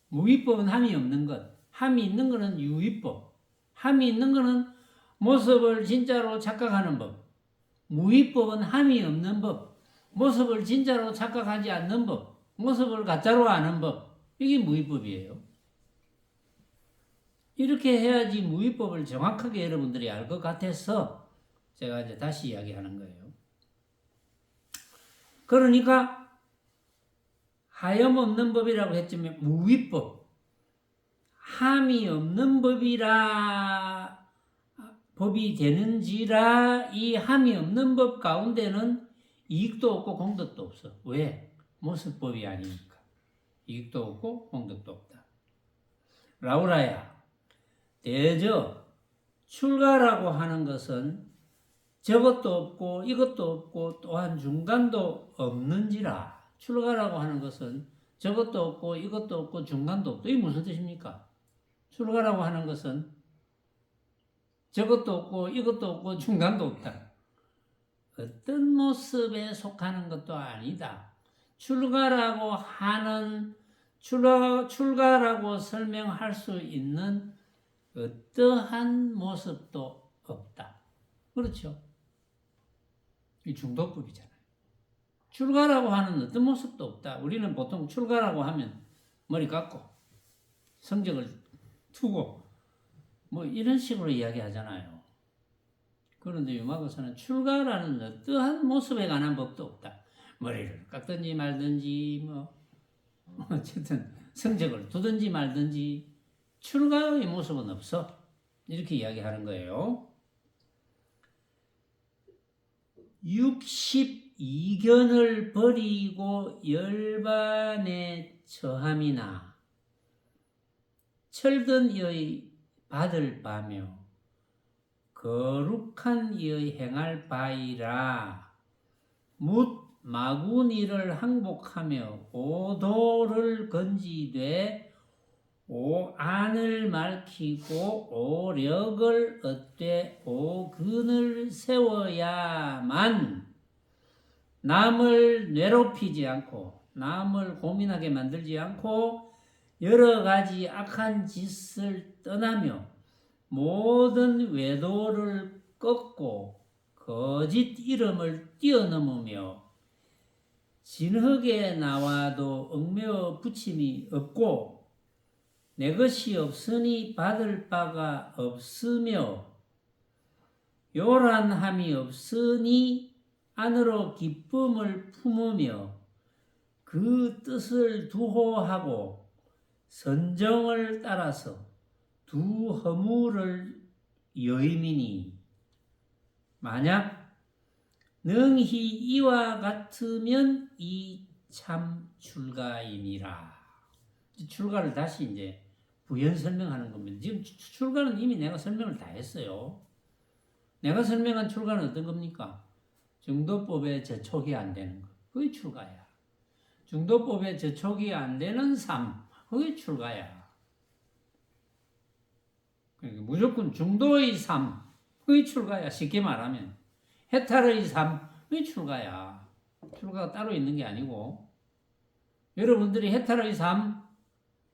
Speaker 1: 무의법은 함이 없는 것. 함이 있는 것은 유의법. 함이 있는 것은 모습을 진짜로 착각하는 법. 무의법은 함이 없는 법. 모습을 진짜로 착각하지 않는 법. 모습을 가짜로 아는 법. 이게 무의법이에요. 이렇게 해야지 무의법을 정확하게 여러분들이 알 것 같아서 제가 이제 다시 이야기하는 거예요. 그러니까 하염 없는 법이라고 했지만 무의법, 함이 없는 법이 되는지라. 이 함이 없는 법 가운데는 이익도 없고 공덕도 없어. 왜? 모습법이 아니니까. 이익도 없고 공덕도 없다. 라우라야, 대저 출가라고 하는 것은 저것도 없고 이것도 없고 또한 중간도 없는지라. 출가라고 하는 것은 저것도 없고 이것도 없고 중간도 없다. 이게 무슨 뜻입니까? 출가라고 하는 것은 저것도 없고 이것도 없고 중간도 없다. 어떤 모습에 속하는 것도 아니다. 출가라고 설명할 수 있는 어떠한 모습도 없다. 그렇죠? 이 중도법이잖아요. 출가라고 하는 어떤 모습도 없다. 우리는 보통 출가라고 하면 머리 깎고 성적을 투고 이런 식으로 이야기하잖아요. 그런데 유마고사는 출가라는 어떠한 모습에 관한 법도 없다. 머리를 깎든지 말든지 어쨌든 성적을 두든지 말든지 출가의 모습은 없어. 이렇게 이야기하는 거예요. 62견을 버리고 열반에 처함이나 철든 이의 받을 바며 거룩한 이의 행할 바이라. 묻 마구니를 항복하며 오도를 건지되 오안을 밝히고 오력을 얻되 오근을 세워야만 남을 괴롭히지 않고 남을 고민하게 만들지 않고 여러 가지 악한 짓을 떠나며 모든 외도를 꺾고 거짓 이름을 뛰어넘으며 진흙에 나와도 얽매어 붙임이 없고 내 것이 없으니 받을 바가 없으며 요란함이 없으니 안으로 기쁨을 품으며 그 뜻을 두호하고 선정을 따라서 두 허물을 여임이니 만약 능히 이와 같으면 이 참 출가이니라. 출가를 다시 이제 부연 설명하는 겁니다. 지금 출가는 이미 내가 설명을 다 했어요. 내가 설명한 출가는 어떤 겁니까? 중도법에 저촉이 안 되는 거. 그게 출가야. 중도법에 저촉이 안 되는 삶. 그게 출가야. 그러니까 무조건 중도의 삶. 그게 출가야. 쉽게 말하면. 해탈의 삶. 그게 출가야. 출가가 따로 있는 게 아니고. 여러분들이 해탈의 삶,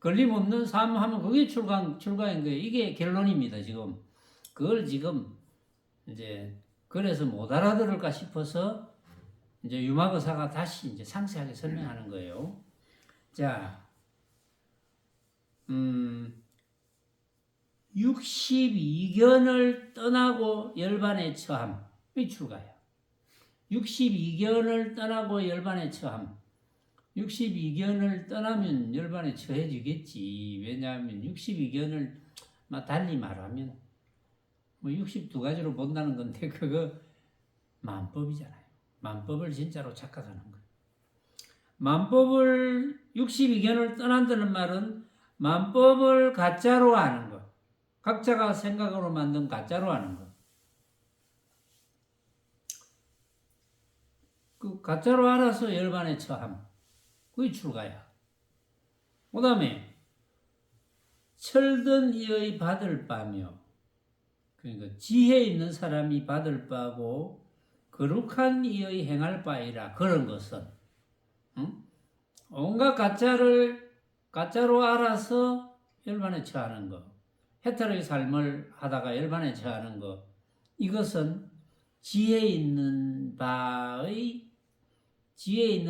Speaker 1: 걸림없는 삶 하면 그게 출가인 거예요. 이게 결론입니다, 지금. 그걸 지금 이제 그래서 못 알아들을까 싶어서 이제 유마거사가 다시 이제 상세하게 설명하는 거예요. 자, 62견을 떠나고 열반에 처함. 이 출가야. 62견을 떠나고 열반에 처함. 62견을 떠나면 열반에 처해지겠지. 왜냐하면 62견을 달리 말하면 뭐 62가지로 본다는 건데 그거 만법이잖아요. 만법을 진짜로 착각하는 거예요. 만법을 62견을 떠난다는 말은 만법을 가짜로 아는 거. 각자가 생각으로 만든 가짜로 아는 거. 그 가짜로 알아서 열반에 처함. 그게 출가야. 그 다음에 철든 이의 받을 바며 그러니까 지혜 있는 사람이 받을 바고 거룩한 이의 행할 바이라. 그런 것은 온갖 가짜를 가짜로 알아서 열반에 처하는 것, 해탈의 삶을 하다가 열반에 처하는 것, 이것은 지혜 있는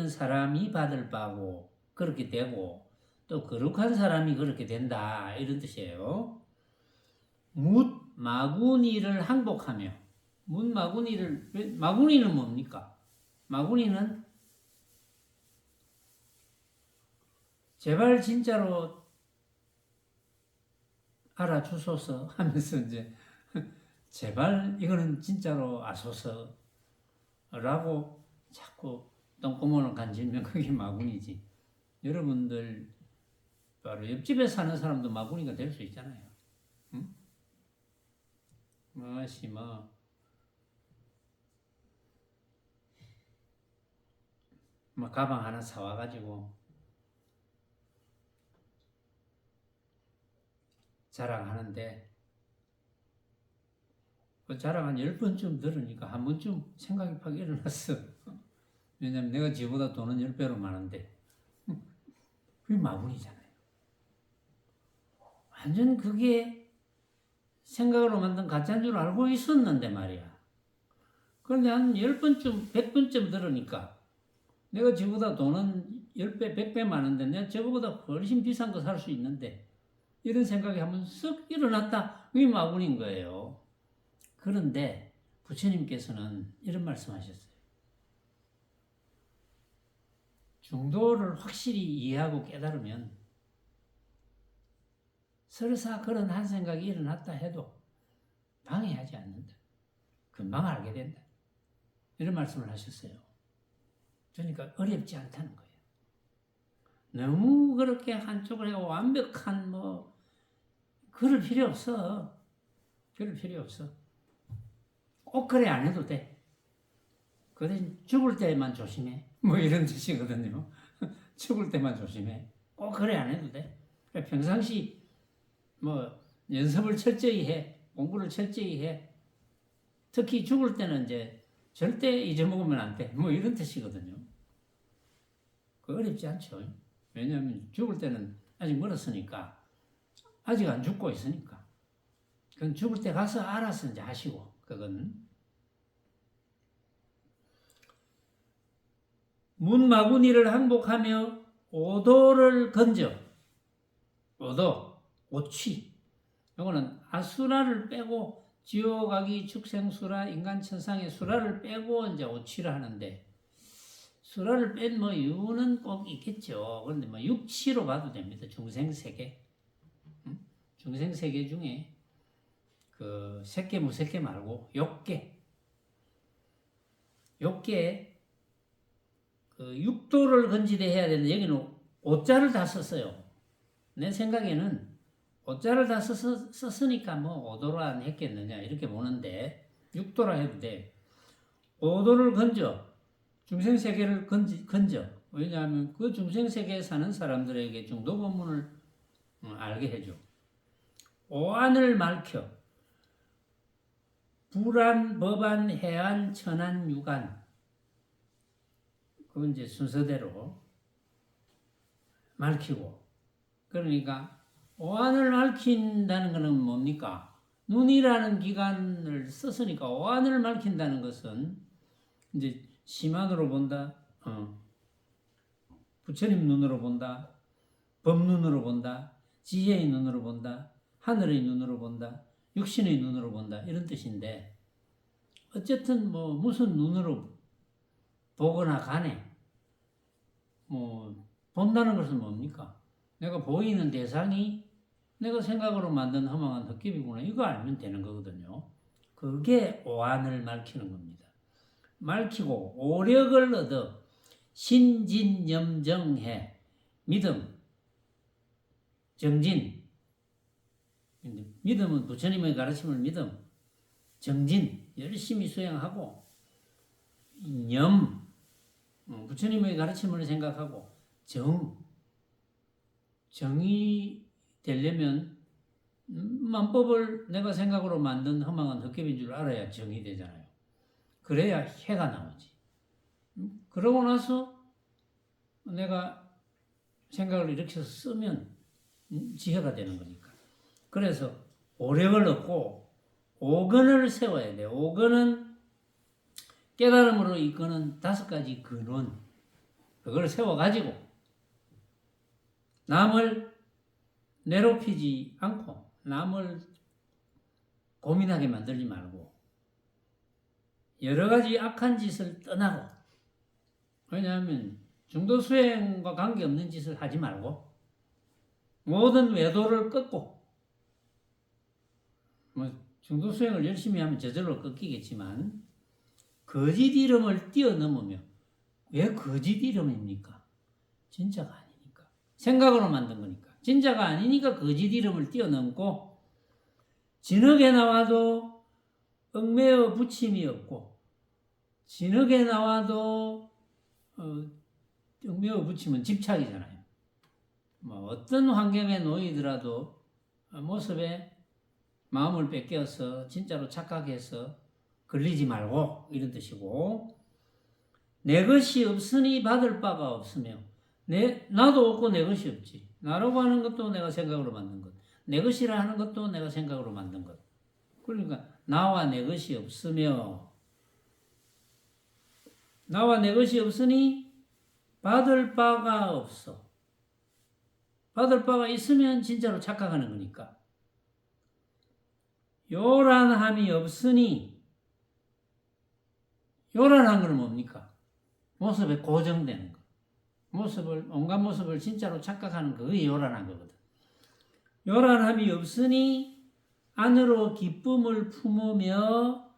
Speaker 1: 사람이 받을 바고 그렇게 되고 또 거룩한 사람이 그렇게 된다, 이런 뜻이에요. 묻 마구니를 항복하며, 마구니는 뭡니까? 마구니는 제발 진짜로 알아주소서 하면서 이제 제발 이거는 진짜로 아소서라고 자꾸 똥구멍을 간질면 그게 마구니지. 여러분들 바로 옆집에 사는 사람도 마구니가 될 수 있잖아요. 응? 무엇이 뭐 가방 하나 사와가지고 자랑하는데 그 자랑 한 10번쯤 들으니까 한 번쯤 생각이 팍 일어났어. 왜냐면 내가 지보다 돈은 10배로 많은데 그게 마구니잖아요. 완전 그게 생각으로 만든 가짜인 줄 알고 있었는데 말이야. 그런데 한 10번쯤 100번쯤 들으니까 내가 지보다 돈은 10배 100배 많은데 내가 저거보다 훨씬 비싼 거 살 수 있는데 이런 생각이 한번 쓱 일어났다. 그게 마구니인 거예요. 그런데 부처님께서는 이런 말씀하셨어요. 중도를 확실히 이해하고 깨달으면 설사 그런 한 생각이 일어났다 해도 방해하지 않는다. 금방 알게 된다. 이런 말씀을 하셨어요. 그러니까 어렵지 않다는 거예요. 너무 그렇게 한쪽을 해고 완벽한 그럴 필요 없어. 그럴 필요 없어. 꼭 그래 안 해도 돼. 그 대신 죽을 때만 조심해. 뭐 이런 뜻이거든요. 죽을 때만 조심해. 꼭 그래 안 해도 돼. 평상시 뭐 연습을 철저히 해. 공부를 철저히 해. 특히 죽을 때는 이제 절대 잊어먹으면 안 돼. 뭐 이런 뜻이거든요. 그 어렵지 않죠. 왜냐하면 죽을 때는 아직 멀었으니까. 아직 안 죽고 있으니까. 그건 죽을 때 가서 알아서 이제 하시고, 그건. 문마구니를 항복하며 오도를 건져. 오도, 오취. 이거는 아수라를 빼고 지옥아기 축생수라 인간천상의 수라를 빼고 이제 오취를 하는데, 수라를 뺀 뭐 이유는 꼭 있겠죠. 그런데 뭐 육치로 봐도 됩니다. 중생세계. 중생세계 중에 그 색계 무색계 말고 욕계. 욕계 그 육도를 건지대 해야 되는데 여기는 오자를 다 썼어요. 내 생각에는 오자를 다 썼으니까 뭐 오도라 했겠느냐 이렇게 보는데 육도라 해도 돼. 오도를 건져. 중생세계를 건져. 왜냐하면 그 중생세계에 사는 사람들에게 중도 법문을 알게 해줘. 오안을 말켜. 불안, 법안, 해안, 천안, 유간. 그건 이제 순서대로 말키고. 그러니까 오안을 말킨다는 것은 뭡니까? 눈이라는 기관을 썼으니까 오안을 말킨다는 것은 이제 심한으로 본다. 부처님 눈으로 본다. 법눈으로 본다. 지혜의 눈으로 본다. 하늘의 눈으로 본다. 육신의 눈으로 본다. 이런 뜻인데 어쨌든 뭐 무슨 눈으로 보거나 간에 뭐 본다는 것은 뭡니까? 내가 보이는 대상이 내가 생각으로 만든 허망한 헛기이구나. 이거 알면 되는 거거든요. 그게 오안을 말키는 겁니다. 말키고 오력을 얻어 신진염정해 믿음 정진 믿음은 부처님의 가르침을 믿음 정진 열심히 수행하고 염 부처님의 가르침을 생각하고 정이 되려면 만법을 내가 생각으로 만든 허망한 헛개비인 줄 알아야 정이 되잖아요. 그래야 해가 나오지. 그러고 나서 내가 생각을 일으켜서 쓰면 지혜가 되는 거니까. 그래서 오력을 얻고 오건을 세워야 돼. 오건은 깨달음으로 이끄는 5가지 근원. 그걸 세워가지고 남을 내롭히지 않고 남을 고민하게 만들지 말고 여러 가지 악한 짓을 떠나고 왜냐하면 중도 수행과 관계없는 짓을 하지 말고 모든 외도를 끊고 뭐 중도 수행을 열심히 하면 저절로 끊기겠지만 거짓 이름을 뛰어넘으며 왜 거짓 이름입니까? 진짜가 아니니까. 생각으로 만든 거니까. 진짜가 아니니까 거짓 이름을 뛰어넘고 진흙에 나와도 얽매어 붙임이 없고 진흙에 나와도 얽매어 붙임은 집착이잖아요. 뭐 어떤 환경에 놓이더라도 모습에 마음을 뺏겨서 진짜로 착각해서 걸리지 말고 이런 뜻이고 내 것이 없으니 받을 바가 없으며 나도 없고 내 것이 없지. 나라고 하는 것도 내가 생각으로 만든 것. 내 것이라 하는 것도 내가 생각으로 만든 것. 그러니까 나와 내 것이 없으며 나와 내 것이 없으니 받을 바가 없어. 받을 바가 있으면 진짜로 착각하는 거니까. 요란함이 없으니 요란한 건 뭡니까? 모습에 고정되는 거. 온갖 모습을 진짜로 착각하는 그게 요란한 거거든. 요란함이 없으니 안으로 기쁨을 품으며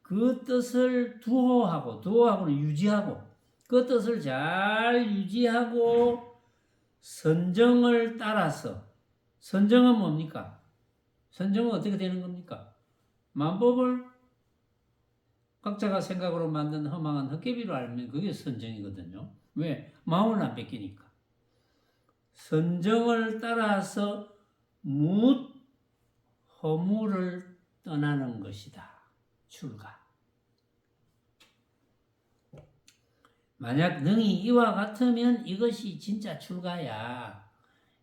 Speaker 1: 그 뜻을 두호하고는 유지하고 그 뜻을 잘 유지하고 선정을 따라서 선정은 뭡니까? 선정은 어떻게 되는 겁니까? 만법을 각자가 생각으로 만든 허망한 헛개비로 알면 그게 선정이거든요. 왜? 마음을 안 뺏기니까. 선정을 따라서 뭇 허물을 떠나는 것이다. 출가. 만약 능히 이와 같으면 이것이 진짜 출가야.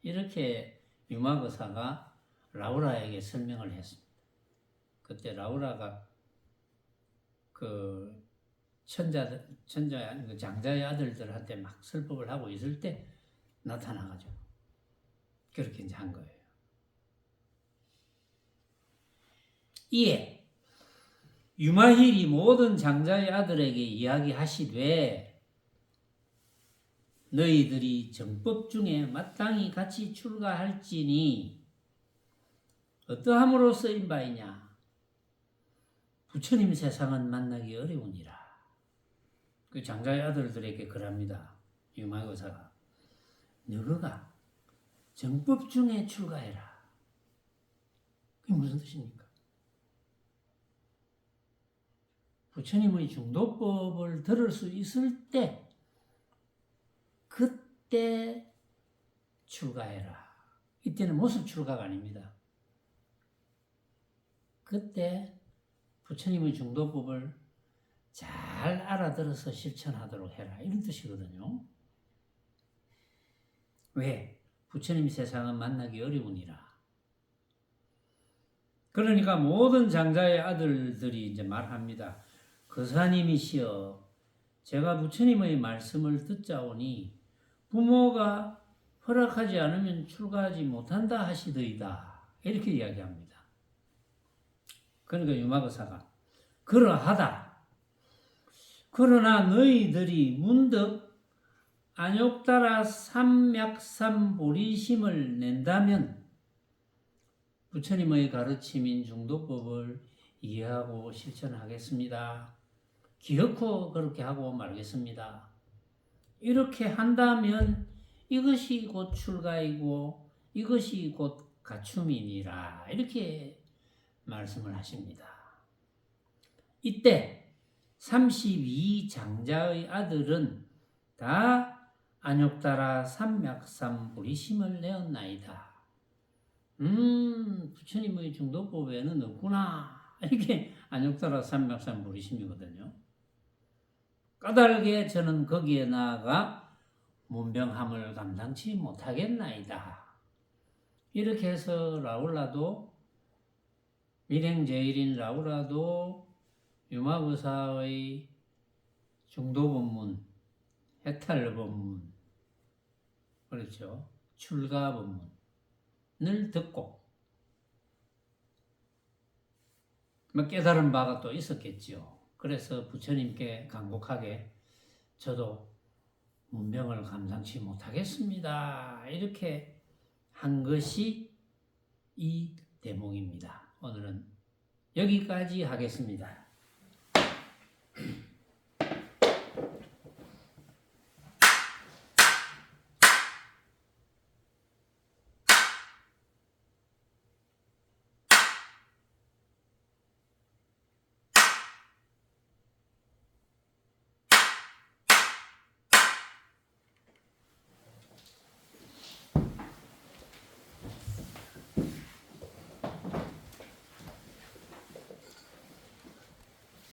Speaker 1: 이렇게 유마거사가 라우라에게 설명을 했습니다. 그때 라우라가 그 장자의 아들들한테 막 설법을 하고 있을 때 나타나가지고 그렇게 이제 한 거예요. 이에 유마힐이 모든 장자의 아들에게 이야기하시되 너희들이 정법 중에 마땅히 같이 출가할지니 어떠함으로 쓰인 바이냐. 부처님 세상은 만나기 어려우니라. 그 장자의 아들들에게 그럽니다. 유마거사가 너희가 정법 중에 출가해라. 그게 무슨 뜻입니까? 부처님의 중도법을 들을 수 있을 때 그때 출가해라. 이때는 모습 출가가 아닙니다. 그때 부처님의 중도법을 잘 알아들어서 실천하도록 해라. 이런 뜻이거든요. 왜? 부처님 세상은 만나기 어려우니라. 그러니까 모든 장자의 아들들이 이제 말합니다. 거사님이시여, 제가 부처님의 말씀을 듣자오니 부모가 허락하지 않으면 출가하지 못한다 하시더이다. 이렇게 이야기합니다. 그러니까 유마거사가 그러하다. 그러나 너희들이 문득 안욕따라 삼맥삼보리심을 낸다면 부처님의 가르침인 중도법을 이해하고 실천하겠습니다. 기어코 그렇게 하고 말겠습니다. 이렇게 한다면 이것이 곧 출가이고 이것이 곧 가춤이니라. 이렇게 말씀을 하십니다. 이때 32장자의 아들은 다 안욕따라 삼맥삼보리심을 내었나이다. 부처님의 중도법에는 없구나. 이게 안욕따라 삼맥삼보리심이거든요. 까닭에 저는 거기에 나아가 문병함을 감당치 못하겠나이다. 이렇게 해서 라울라도 밀행제일인 라우라도 유마거사의 중도법문, 해탈법문, 그렇죠. 출가법문을 듣고 깨달은 바가 또 있었겠지요. 그래서 부처님께 간곡하게 저도 문병을 감당치 못하겠습니다. 이렇게 한 것이 이 대목입니다. 오늘은 여기까지 하겠습니다.